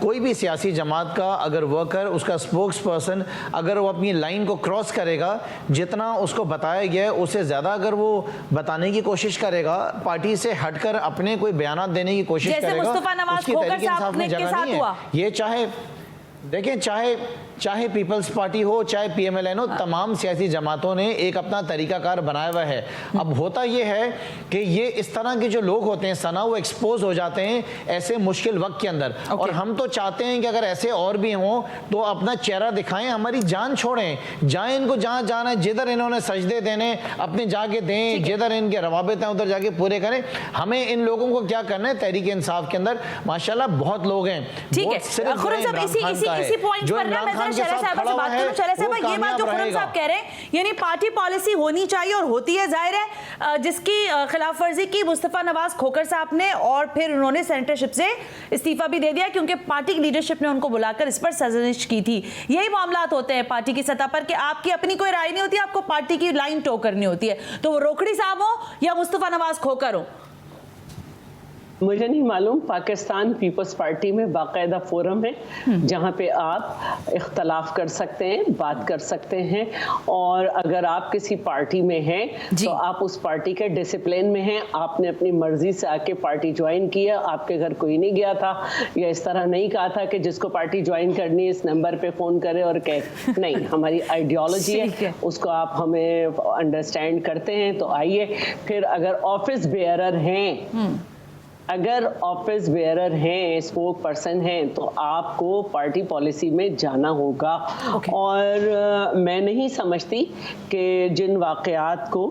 कोई भी सियासी जमात का अगर वर्कर, उसका स्पोक्स पर्सन, अगर वो अपनी लाइन को क्रॉस करेगा, जितना उसको बताया गया है उससे ज़्यादा अगर वो बताने की कोशिश करेगा, पार्टी से हटकर अपने कोई बयान देने की कोशिश करेगा, उसकी तहरीक इंसाफ में जगह नहीं है। ये चाहे देखें, चाहे पीपल्स पार्टी हो चाहे पीएमएलएन हो, तमाम सियासी जमातों ने एक अपना तरीकाकार बनाया हुआ है। अब होता यह है कि ये इस तरह के जो लोग होते हैं सना, वो एक्सपोज हो जाते हैं ऐसे मुश्किल वक्त के अंदर। और हम तो चाहते हैं कि अगर ऐसे और भी हों तो अपना चेहरा दिखाएं, हमारी जान छोड़ें, जाएं इनको जहाँ जाना है, जिधर इन्होंने सजदे देने अपने जाके दें, जिधर इनके रवाबित हैं उधर जाके पूरे करें। हमें इन लोगों को क्या करना है, तहरीक इंसाफ के अंदर माशाल्लाह बहुत लोग हैं। ठीक है, इसी पॉइंट पर ना मैं जरा शहरा साहब से बात करूं। शहरा साहब, ये बात जो खुरम साहब कह रहे हैं, यानी पार्टी पॉलिसी होनी चाहिए और होती है, जाहिर है, जिसकी खिलाफ वर्जी की मुस्तफा नवाज खोखर साहब ने, और फिर उन्होंने सेनेटरशिप से इस्तीफा भी दे दिया क्योंकि पार्टी की लीडरशिप ने उनको बुलाकर इस पर साजिश की थी। यही मामलात होते हैं पार्टी की सतह पर कि आपकी अपनी कोई राय नहीं होती, आपको पार्टी की लाइन टो करनी होती है, तो वो रोकड़ी साहब हो या मुस्तफा नवाज खोखर हो। मुझे नहीं मालूम। पाकिस्तान पीपल्स पार्टी में बाकायदा फोरम है जहां पे आप इख्तलाफ कर सकते हैं, बात कर सकते हैं, और अगर आप किसी पार्टी में हैं तो आप उस पार्टी के डिसिप्लिन में हैं। आपने अपनी मर्जी से आके पार्टी ज्वाइन किया, आपके घर कोई नहीं गया था, या इस तरह नहीं कहा था कि जिसको पार्टी ज्वाइन करनी है इस नंबर पे फोन करे और कहे। नहीं, हमारी आइडियोलॉजी है, उसको आप हमें अंडरस्टैंड करते हैं तो आइए। फिर अगर ऑफिस बेयरर हैं, अगर ऑफिस बेयरर हैं, स्पोक पर्सन हैं, तो आपको पार्टी पॉलिसी में जाना होगा। और मैं नहीं समझती कि जिन वाक़यात को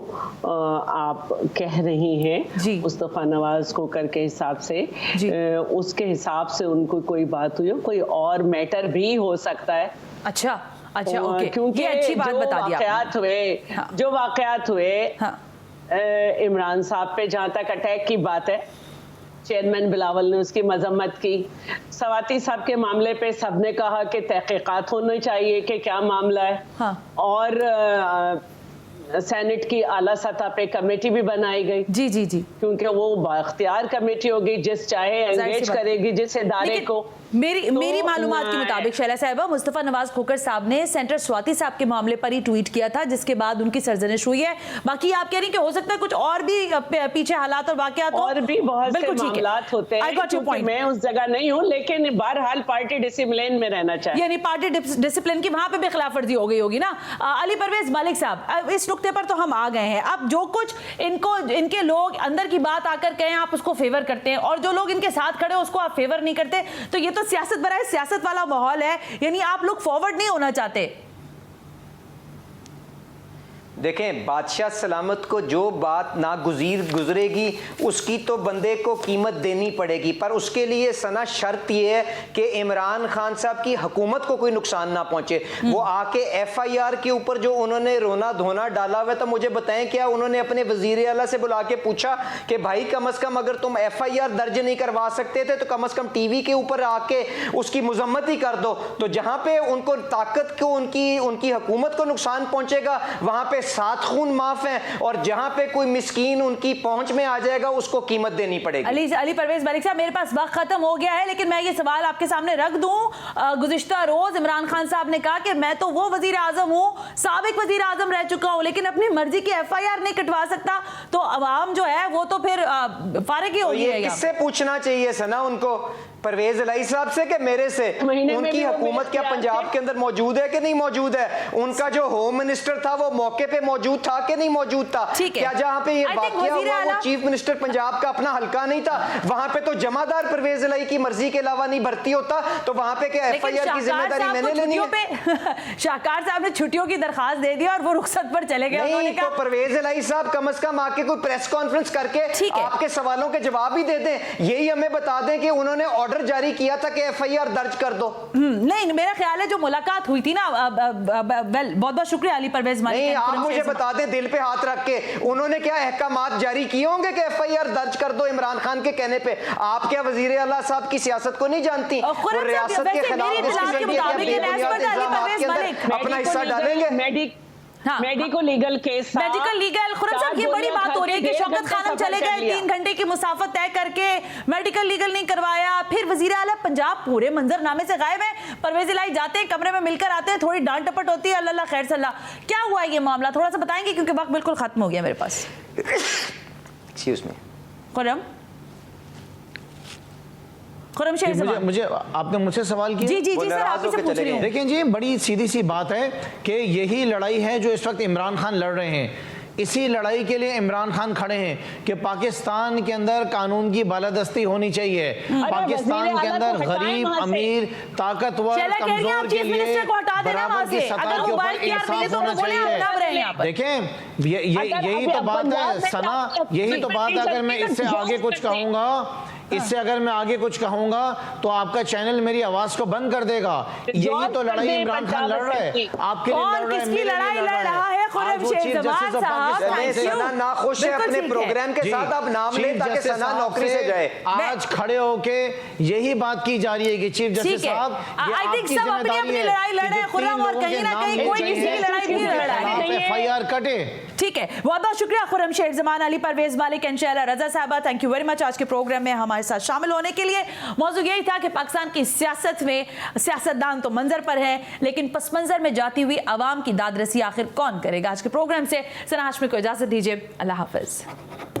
आप कह रही हैं मुस्तफ़ा नवाज खोखर के हिसाब से, उसके हिसाब से उनको कोई बात हुई हो, कोई और मैटर भी हो सकता है। अच्छा, ओके, क्योंकि ये अच्छी बात बता दी आपने। जो वाक़यात हुए इमरान साहब पे, जहाँ तक अटैक की बात है, चेयरमैन बिलावल ने उसकी मजम्मत की। सवाती साहब के मामले पे सबने कहा कि तहकीकात होनी चाहिए कि क्या मामला है। और सेनेट की आला सतह पे कमेटी भी बनाई गई। जी, क्योंकि वो बाख्तियार कमेटी होगी, जिस चाहे एंगेज करेगी जिस इदारे को। मेरी मालूमात के मुताबिक शैला साहिबा, मुस्तफा नवाज खोखर साहब ने सेंटर स्वाति साहब के मामले पर ही ट्वीट किया था, जिसके बाद उनकी सरजनिश हुई है। बाकी आप कह रही हैं कि हो सकता है कुछ और भी पीछे हालात और वाकयात और भी बहुत से मामलात होते हैं। क्योंकि मैं उस जगह नहीं हूं, लेकिन बहरहाल पार्टी डिसिप्लिन में रहना चाहिए। यानी पार्टी डिसिप्लिन की वहां पे भी खिलाफवर्जी हो गई होगी ना। अली परवेज मलिक साहब, इस नुक्ते पर तो हम आ गए हैं। अब जो कुछ इनके लोग अंदर की बात आकर कहें, आप उसको फेवर करते हैं, और जो लोग इनके साथ खड़े उसको आप फेवर नहीं करते, तो ये तो सियासत बराए सियासत वाला माहौल है। यानी आप लोग फॉरवर्ड नहीं होना चाहते। देखें, बादशाह सलामत को जो बात गुजरेगी उसकी तो बंदे को कीमत देनी पड़ेगी, पर उसके लिए सना शर्त यह है कि इमरान खान साहब की हुकूमत को कोई नुकसान ना पहुंचे। वो आके FIR के ऊपर जो उन्होंने रोना धोना डाला हुआ, तो मुझे बताएं क्या उन्होंने अपने वजीर आला से बुला के पूछा कि भाई कम से कम अगर तुम FIR दर्ज नहीं करवा सकते थे तो कम से कम टीवी के ऊपर आके उसकी मजम्मत ही कर दो। तो जहां पे उनको ताकत को उनकी हुकूमत को नुकसान पहुंचेगा, वहां पे 7 खून माफ है, और जहां पे कोई मिस्कीन उनकी पहुंच में आ जाएगा उसको कीमत देनी पड़ेगी। अली परवेज मलिक साहब, मेरे पास वक्त खत्म हो गया है, लेकिन मैं ये सवाल आपके सामने रख दूं। गुज़िश्ता रोज इमरान खान साहब ने कहा कि मैं तो वो वजीर आजम हूं, साबिक वजीर आजम रह चुका हूं, लेकिन अपनी मर्जी की FIR नहीं कटवा सकता। तो अवाम जो है वो तो फिर फारिग ही होगी। किससे पूछना चाहिए सना उनको? परवेज इलाही साहब से कि मेरे से? उनकी हुकूमत क्या पंजाब के अंदर मौजूद है कि नहीं मौजूद है? उनका जो होम मिनिस्टर था वो मौके पे मौजूद था कि नहीं मौजूद था? क्या जहां पे ये वाकया हुआ वो चीफ मिनिस्टर पंजाब का अपना हल्का नहीं था? वहां पे तो जमादार परवेज इलाही की मर्जी के अलावा नहीं भर्ती होता, तो वहां पे क्या FIR की जिम्मेदारी मैंने लेनी है? शाहकार साहब ने छुट्टियों की दरखास्त दे दी और वो रुखसत पर चले गए। नहीं, तो परवेज इलाही साहब कम से कम आके कोई प्रेस कॉन्फ्रेंस करके आपके सवालों के जवाब ही दे दें, यही हमें बता दें कि उन्होंने ऑर्डर जारी किया था कि FIR दर्ज कर दो। नहीं, मेरा ख्याल है जो मुलाकात हुई थी ना, वेल बहुत बहुत शुक्रिया अली परवेज मलिक। नहीं, आप मुझे बता दें दिल पे हाथ रख के, उन्होंने क्या अहकामात जारी किए होंगे कि FIR दर्ज कर दो इमरान खान के कहने पे? आप क्या वजीर आला साहब की सियासत को नहीं जानती? वो रियासत के खिलाफ अपना हिस्सा डालेंगे। Medico legal case, medical legal. Khurram साहब, ये बड़ी बात हो रही है कि शौकत खानम चले गए, 3 घंटे की मुसाफत तय करके मेडिकल लीगल नहीं करवाया, फिर वजीर आला पंजाब पूरे मंजरनामे से गायब है। परवेज इलाही जाते हैं, कमरे में मिलकर आते हैं, थोड़ी डांट टपट होती है, अल्लाह खैर सल्ला। क्या हुआ ये मामला, थोड़ा सा बताएंगे क्योंकि वक्त बिल्कुल खत्म हो गया मेरे पास। Excuse me Khurram, Khurramsher Zaman. मुझे आपने मुझसे सवाल किया? जी जी जी सर, आप ही से पूछ रही हूँ। देखें जी, बड़ी सीधी सी बात है कि यही लड़ाई है जो इस वक्त इमरान खान लड़ रहे हैं। इसी लड़ाई के लिए इमरान खान खड़े हैं कि पाकिस्तान के अंदर कानून की बालादस्ती होनी चाहिए। पाकिस्तान के अंदर गरीब, अमीर, ताकतवर, कमजोर के लिए बराबर की सतह के ऊपर इंसाफ होना चाहिए। देखें यही तो बात है सना, यही तो बात है। अगर मैं इससे आगे कुछ कहूंगा, इससे अगर मैं आगे कुछ कहूंगा तो आपका चैनल मेरी आवाज को बंद कर देगा। यही तो लड़ाई इमरान खान लड़ रहा है, आपके लिए लड़ रहा है, मेरे लिए लड़ रहा है। खुर्रमशेर जमान साहब, सना नाखुश है अपने प्रोग्राम के साथ, आप नाम लें ताकि सना नौकरी से जाए। आज खड़े होके यही बात की जा रही है कि चीफ जस्टिस साहब, आई थिंक सब अपनी लड़ाई लड़ रहे हैं खुर्रम, और कहीं ना कहीं कोई किसी की लड़ाई नहीं लड़ रहा है। FIR कटे। ठीक है, बहुत बहुत शुक्रिया खुर्रमशेर जमान अली, परवेज मालिक एंड शैला रजा साहबा, थैंक यू वेरी मच आज के प्रोग्राम में हमारे साथ शामिल होने के लिए। मौजूद यही था कि पाकिस्तान की सियासत में सियासतदान तो मंजर पर है, लेकिन पस मंजर में जाती हुई आवाम की दादरसी आखिर कौन करेगा। आज के प्रोग्राम से सना हाशमी को इजाजत दीजिए, अल्लाह हाफिज।